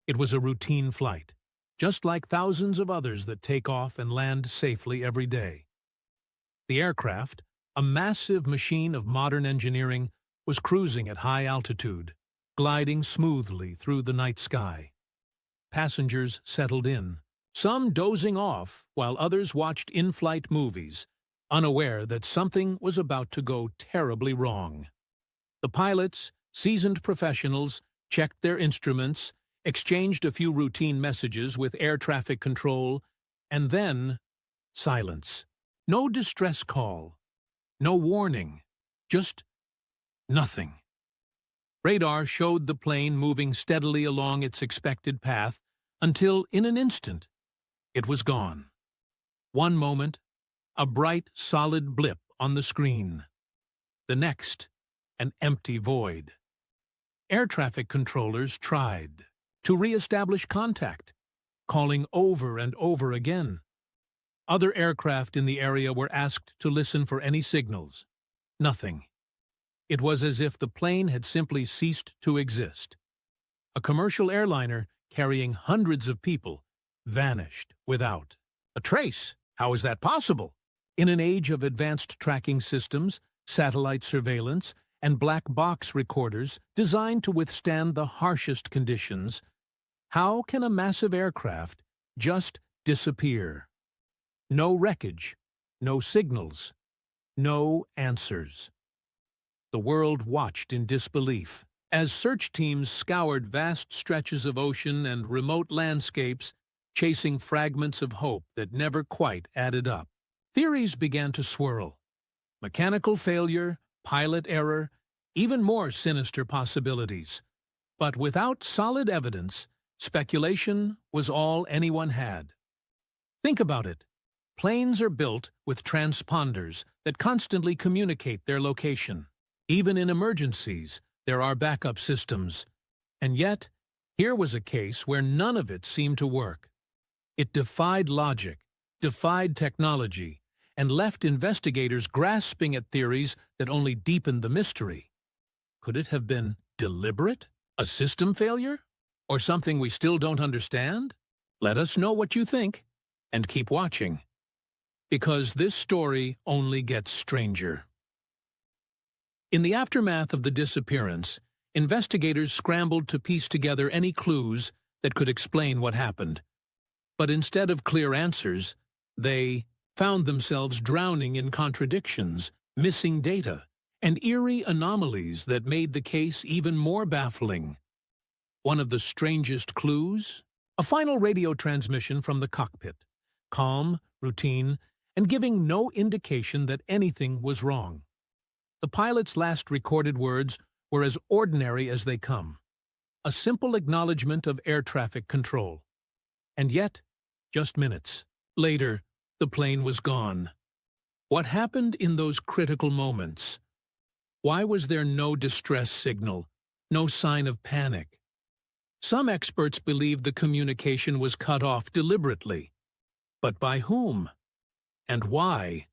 It was a routine flight, just like thousands of others that take off and land safely every day. The aircraft, a massive machine of modern engineering, was cruising at high altitude, gliding smoothly through the night sky. Passengers settled in, some dozing off while others watched in-flight movies, unaware that something was about to go terribly wrong. The pilots, seasoned professionals, checked their instruments, exchanged a few routine messages with air traffic control, and then silence. No distress call, no warning, just nothing. Radar showed the plane moving steadily along its expected path until, in an instant, it was gone. One moment, a bright, solid blip on the screen. The next, an empty void. Air traffic controllers tried to re-establish contact, calling over and over again. Other aircraft in the area were asked to listen for any signals. Nothing. It was as if the plane had simply ceased to exist. A commercial airliner carrying hundreds of people vanished without a trace. How is that possible? In an age of advanced tracking systems, satellite surveillance, and black box recorders designed to withstand the harshest conditions, how can a massive aircraft just disappear? No wreckage, no signals, no answers. The world watched in disbelief as search teams scoured vast stretches of ocean and remote landscapes, chasing fragments of hope that never quite added up. Theories began to swirl. Mechanical failure, pilot error, even more sinister possibilities. But without solid evidence, speculation was all anyone had. Think about it. Planes are built with transponders that constantly communicate their location. Even in emergencies, there are backup systems. And yet, here was a case where none of it seemed to work. It defied logic, defied technology, and left investigators grasping at theories that only deepened the mystery. Could it have been deliberate? A system failure? Or something we still don't understand? Let us know what you think, and keep watching. Because this story only gets stranger. In the aftermath of the disappearance, investigators scrambled to piece together any clues that could explain what happened. But instead of clear answers, they found themselves drowning in contradictions, missing data, and eerie anomalies that made the case even more baffling. One of the strangest clues? A final radio transmission from the cockpit. Calm, routine, and giving no indication that anything was wrong. The pilot's last recorded words were as ordinary as they come. A simple acknowledgement of air traffic control. And yet, just minutes later, the plane was gone. What happened in those critical moments? Why was there no distress signal, no sign of panic? Some experts believe the communication was cut off deliberately. But by whom? And why?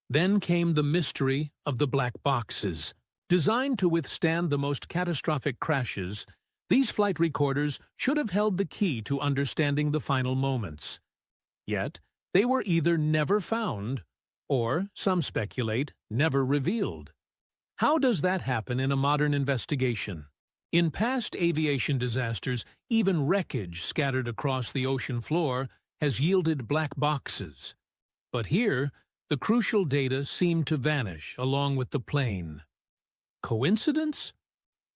Then came the mystery of the black boxes. Designed to withstand the most catastrophic crashes, these flight recorders should have held the key to understanding the final moments. Yet, they were either never found, or, some speculate, never revealed. How does that happen in a modern investigation? In past aviation disasters, even wreckage scattered across the ocean floor has yielded black boxes. But here, the crucial data seemed to vanish along with the plane. Coincidence?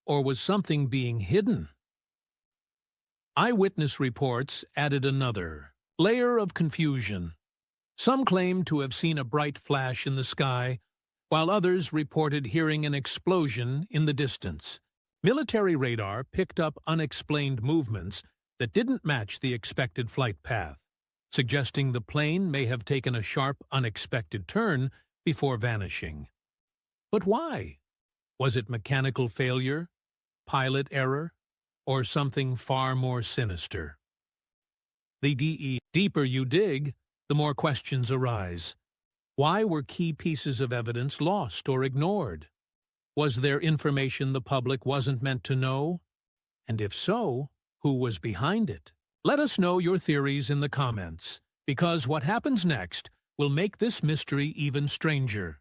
Or was something being hidden? Eyewitness reports added another layer of confusion. Some claimed to have seen a bright flash in the sky, while others reported hearing an explosion in the distance. Military radar picked up unexplained movements that didn't match the expected flight path, suggesting the plane may have taken a sharp, unexpected turn before vanishing. But why? Was it mechanical failure, pilot error, or something far more sinister? The deeper you dig, the more questions arise. Why were key pieces of evidence lost or ignored? Was there information the public wasn't meant to know? And if so, who was behind it? Let us know your theories in the comments, because what happens next will make this mystery even stranger.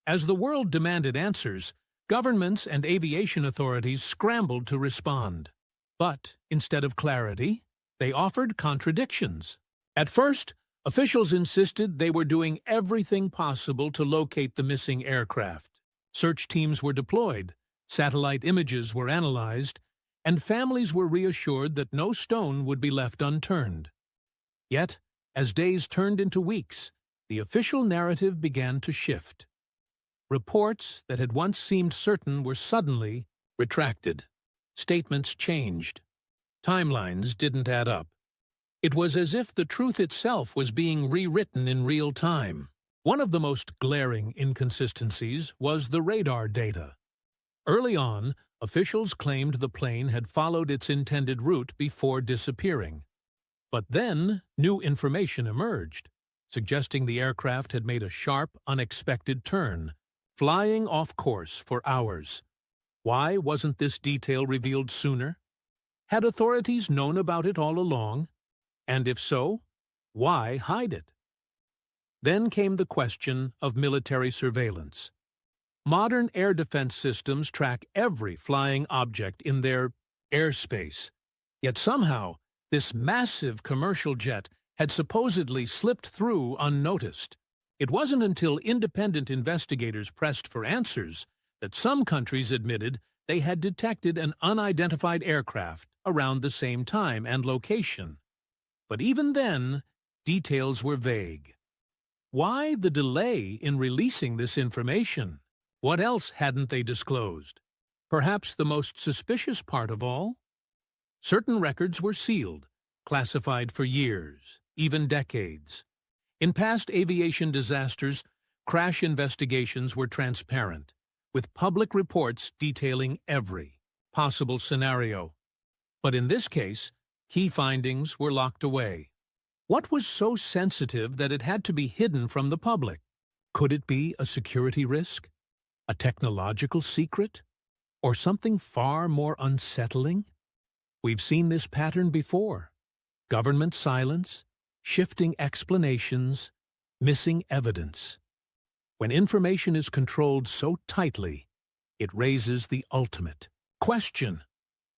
As the world demanded answers, governments and aviation authorities scrambled to respond. But instead of clarity, they offered contradictions. At first, officials insisted they were doing everything possible to locate the missing aircraft. Search teams were deployed, satellite images were analyzed, and families were reassured that no stone would be left unturned. Yet, as days turned into weeks, the official narrative began to shift. Reports that had once seemed certain were suddenly retracted. Statements changed. Timelines didn't add up. It was as if the truth itself was being rewritten in real time. One of the most glaring inconsistencies was the radar data. Early on, officials claimed the plane had followed its intended route before disappearing. But then, new information emerged, suggesting the aircraft had made a sharp, unexpected turn, flying off course for hours. Why wasn't this detail revealed sooner? Had authorities known about it all along? And if so, why hide it? Then came the question of military surveillance. Modern air defense systems track every flying object in their airspace. Yet somehow, this massive commercial jet had supposedly slipped through unnoticed. It wasn't until independent investigators pressed for answers that some countries admitted they had detected an unidentified aircraft around the same time and location. But even then, details were vague. Why the delay in releasing this information? What else hadn't they disclosed? Perhaps the most suspicious part of all? Certain records were sealed, classified for years, even decades. In past aviation disasters, crash investigations were transparent, with public reports detailing every possible scenario. But in this case, key findings were locked away. What was so sensitive that it had to be hidden from the public? Could it be a security risk? A technological secret? Or something far more unsettling? We've seen this pattern before. Government silence, shifting explanations, missing evidence. When information is controlled so tightly, it raises the ultimate question.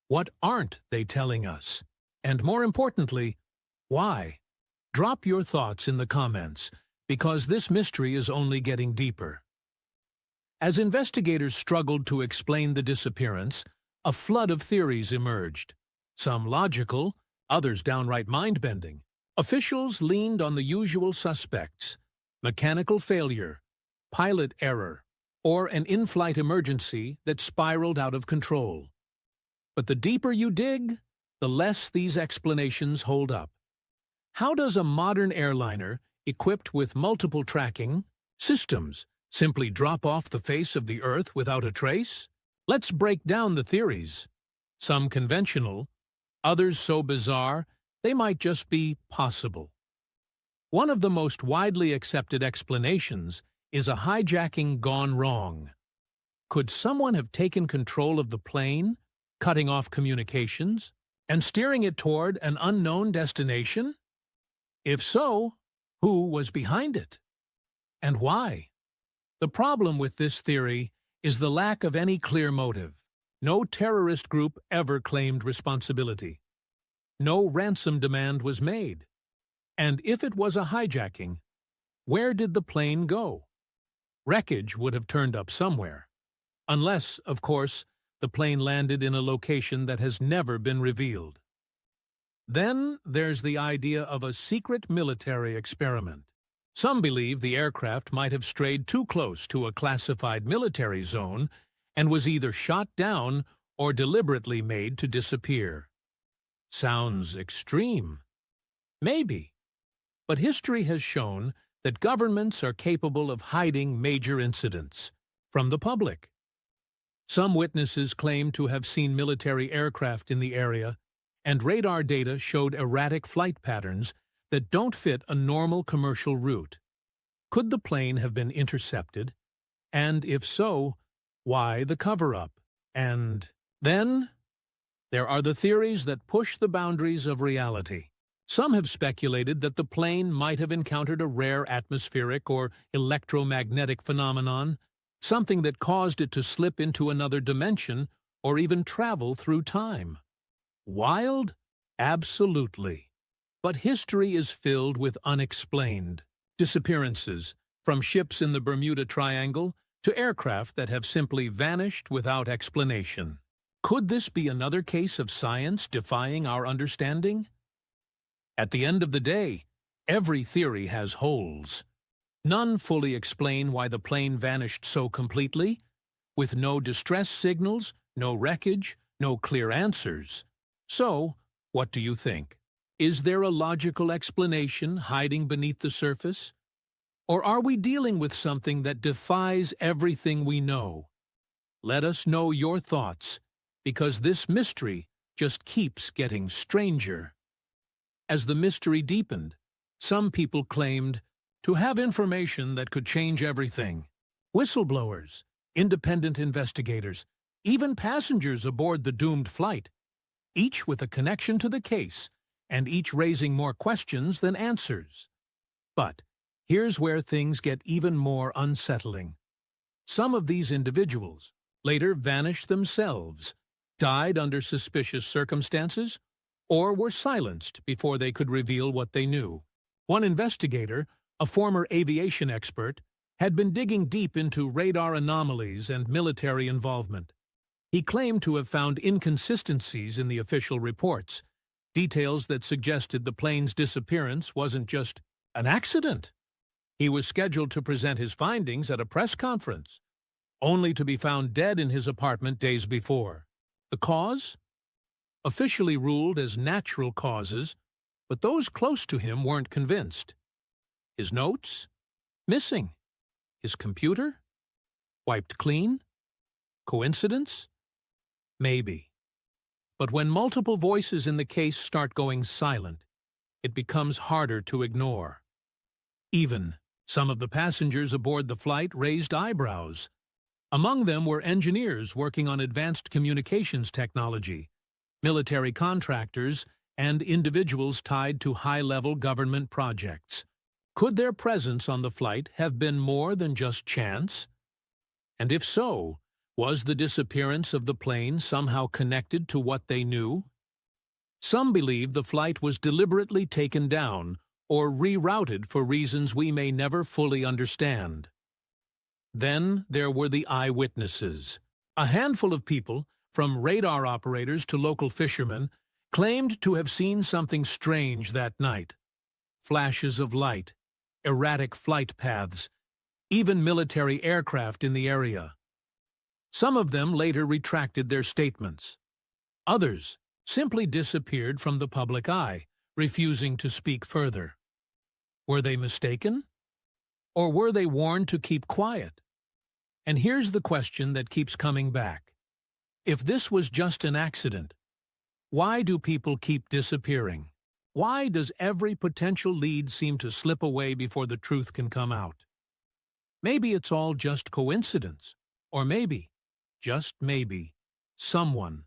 What aren't they telling us? And more importantly, why? Drop your thoughts in the comments, because this mystery is only getting deeper. As investigators struggled to explain the disappearance, a flood of theories emerged. Some logical, others downright mind-bending. Officials leaned on the usual suspects: mechanical failure, pilot error, or an in-flight emergency that spiraled out of control. But the deeper you dig, the less these explanations hold up. How does a modern airliner, equipped with multiple tracking systems, simply drop off the face of the Earth without a trace? Let's break down the theories. Some conventional, others so bizarre they might just be possible. One of the most widely accepted explanations is a hijacking gone wrong. Could someone have taken control of the plane, cutting off communications, and steering it toward an unknown destination? If so, who was behind it? And why? The problem with this theory is the lack of any clear motive. No terrorist group ever claimed responsibility. No ransom demand was made. And if it was a hijacking, where did the plane go? Wreckage would have turned up somewhere. Unless, of course, the plane landed in a location that has never been revealed. Then there's the idea of a secret military experiment. Some believe the aircraft might have strayed too close to a classified military zone and was either shot down or deliberately made to disappear. Sounds extreme. Maybe. But history has shown that governments are capable of hiding major incidents from the public. Some witnesses claim to have seen military aircraft in the area, and radar data showed erratic flight patterns that don't fit a normal commercial route. Could the plane have been intercepted? And if so, why the cover-up? And then There are the theories that push the boundaries of reality. Some have speculated that the plane might have encountered a rare atmospheric or electromagnetic phenomenon, something that caused it to slip into another dimension or even travel through time. Wild? Absolutely. But history is filled with unexplained disappearances, from ships in the Bermuda Triangle to aircraft that have simply vanished without explanation. Could this be another case of science defying our understanding? At the end of the day, every theory has holes. None fully explain why the plane vanished so completely, with no distress signals, no wreckage, no clear answers. So, what do you think? Is there a logical explanation hiding beneath the surface? Or are we dealing with something that defies everything we know? Let us know your thoughts, because this mystery just keeps getting stranger. As the mystery deepened, some people claimed to have information that could change everything. Whistleblowers, independent investigators, even passengers aboard the doomed flight, each with a connection to the case, and each raising more questions than answers. But here's where things get even more unsettling. Some of these individuals later vanished themselves, died under suspicious circumstances, or were silenced before they could reveal what they knew. One investigator, a former aviation expert, had been digging deep into radar anomalies and military involvement. He claimed to have found inconsistencies in the official reports, details that suggested the plane's disappearance wasn't just an accident. He was scheduled to present his findings at a press conference, only to be found dead in his apartment days before. The cause? Officially ruled as natural causes, but those close to him weren't convinced. His notes? Missing. His computer? Wiped clean? Coincidence? Maybe. But when multiple voices in the case start going silent, it becomes harder to ignore. Even some of the passengers aboard the flight raised eyebrows. Among them were engineers working on advanced communications technology, military contractors, and individuals tied to high-level government projects. Could their presence on the flight have been more than just chance? And if so, was the disappearance of the plane somehow connected to what they knew? Some believe the flight was deliberately taken down or rerouted for reasons we may never fully understand. Then there were the eyewitnesses. A handful of people, from radar operators to local fishermen, claimed to have seen something strange that night. Flashes of light, erratic flight paths, even military aircraft in the area. Some of them later retracted their statements. Others simply disappeared from the public eye, refusing to speak further. Were they mistaken? Or were they warned to keep quiet? And here's the question that keeps coming back. If this was just an accident, why do people keep disappearing? Why does every potential lead seem to slip away before the truth can come out? Maybe it's all just coincidence, or maybe, just maybe, someone,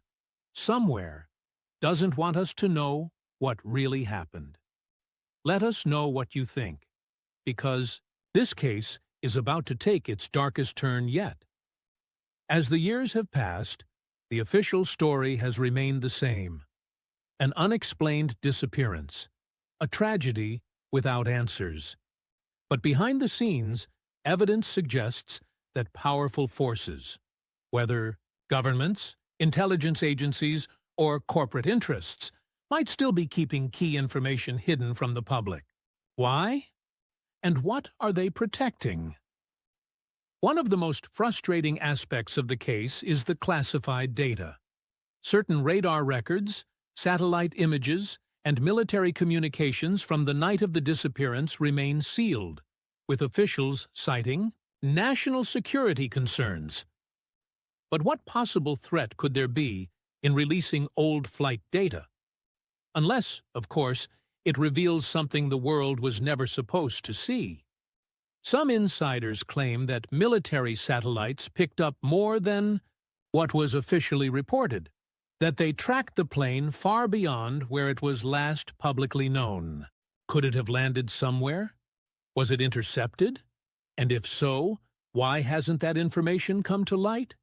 somewhere, doesn't want us to know what really happened. Let us know what you think, because this case is about to take its darkest turn yet. As the years have passed, the official story has remained the same. An unexplained disappearance, a tragedy without answers. But behind the scenes, evidence suggests that powerful forces, whether governments, intelligence agencies, or corporate interests, might still be keeping key information hidden from the public. Why? And what are they protecting? One of the most frustrating aspects of the case is the classified data. Certain radar records, satellite images, and military communications from the night of the disappearance remain sealed, with officials citing national security concerns. But what possible threat could there be in releasing old flight data? Unless, of course, it reveals something the world was never supposed to see. Some insiders claim that military satellites picked up more than what was officially reported, that they tracked the plane far beyond where it was last publicly known. Could it have landed somewhere? Was it intercepted? And if so, why hasn't that information come to light?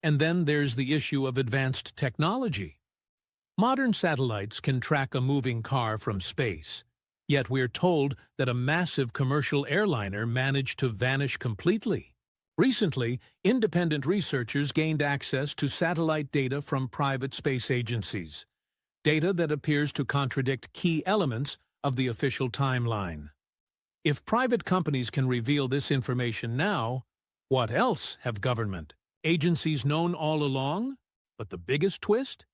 And then there's the issue of advanced technology. Modern satellites can track a moving car from space, yet we're told that a massive commercial airliner managed to vanish completely. Recently, independent researchers gained access to satellite data from private space agencies, data that appears to contradict key elements of the official timeline. If private companies can reveal this information now, what else have government agencies known all along? But the biggest twist?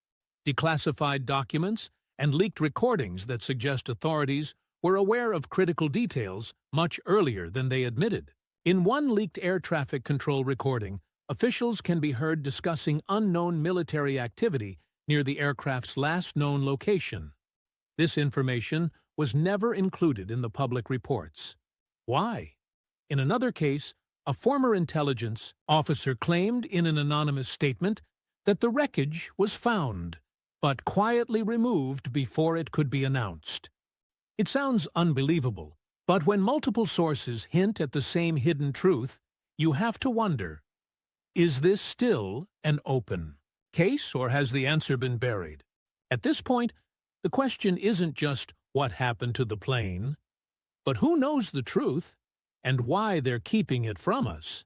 Declassified documents and leaked recordings that suggest authorities were aware of critical details much earlier than they admitted. In one leaked air traffic control recording, officials can be heard discussing unknown military activity near the aircraft's last known location. This information was never included in the public reports. Why? In another case, a former intelligence officer claimed in an anonymous statement that the wreckage was found, but quietly removed before it could be announced. It sounds unbelievable, but when multiple sources hint at the same hidden truth, you have to wonder, is this still an open case, or has the answer been buried? At this point, the question isn't just what happened to the plane, but who knows the truth and why they're keeping it from us.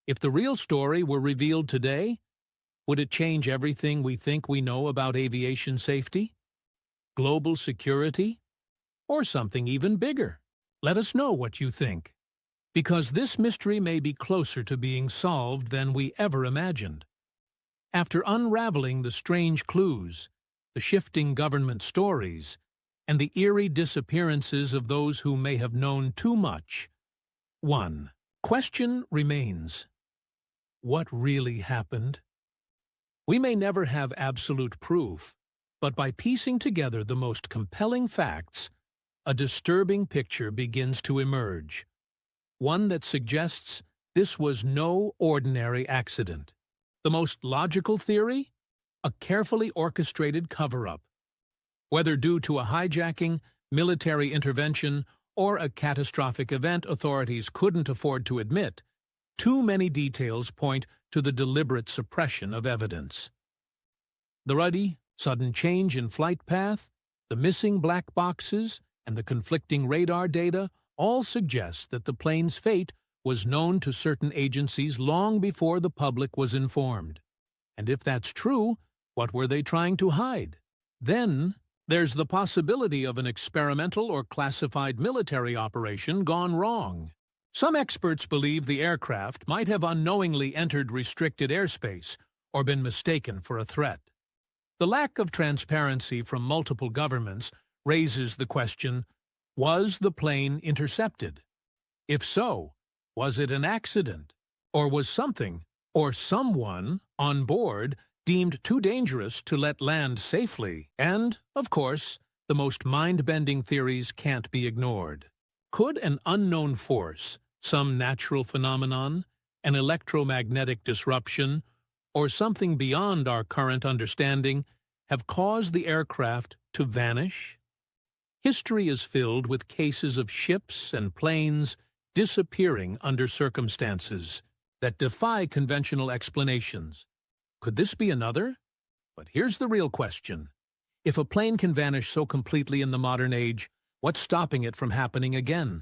If the real story were revealed today, would it change everything we think we know about aviation safety, global security, or something even bigger? Let us know what you think, because this mystery may be closer to being solved than we ever imagined. After unraveling the strange clues, the shifting government stories, and the eerie disappearances of those who may have known too much, one question remains: what really happened? We may never have absolute proof, but by piecing together the most compelling facts, a disturbing picture begins to emerge, one that suggests this was no ordinary accident. The most logical theory? A carefully orchestrated cover-up. Whether due to a hijacking, military intervention, or a catastrophic event authorities couldn't afford to admit, too many details point to the deliberate suppression of evidence. The sudden change in flight path, the missing black boxes, and the conflicting radar data all suggest that the plane's fate was known to certain agencies long before the public was informed. And if that's true, what were they trying to hide? Then there's the possibility of an experimental or classified military operation gone wrong. Some experts believe the aircraft might have unknowingly entered restricted airspace or been mistaken for a threat. The lack of transparency from multiple governments raises the question, was the plane intercepted? If so, was it an accident? Or was something, or someone, on board deemed too dangerous to let land safely? And, of course, the most mind-bending theories can't be ignored. Could an unknown force, some natural phenomenon, an electromagnetic disruption, or something beyond our current understanding, have caused the aircraft to vanish? History is filled with cases of ships and planes disappearing under circumstances that defy conventional explanations. Could this be another? But here's the real question. If a plane can vanish so completely in the modern age, what's stopping it from happening again?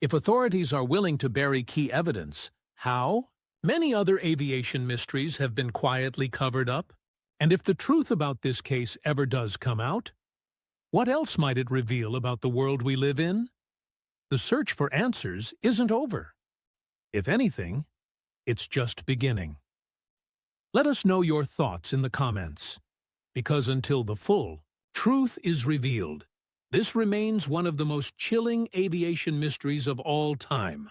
If authorities are willing to bury key evidence, how? Many other aviation mysteries have been quietly covered up. And if the truth about this case ever does come out, what else might it reveal about the world we live in? The search for answers isn't over. If anything, it's just beginning. Let us know your thoughts in the comments, because until the full truth is revealed, this remains one of the most chilling aviation mysteries of all time.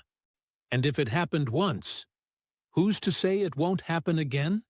And if it happened once, who's to say it won't happen again?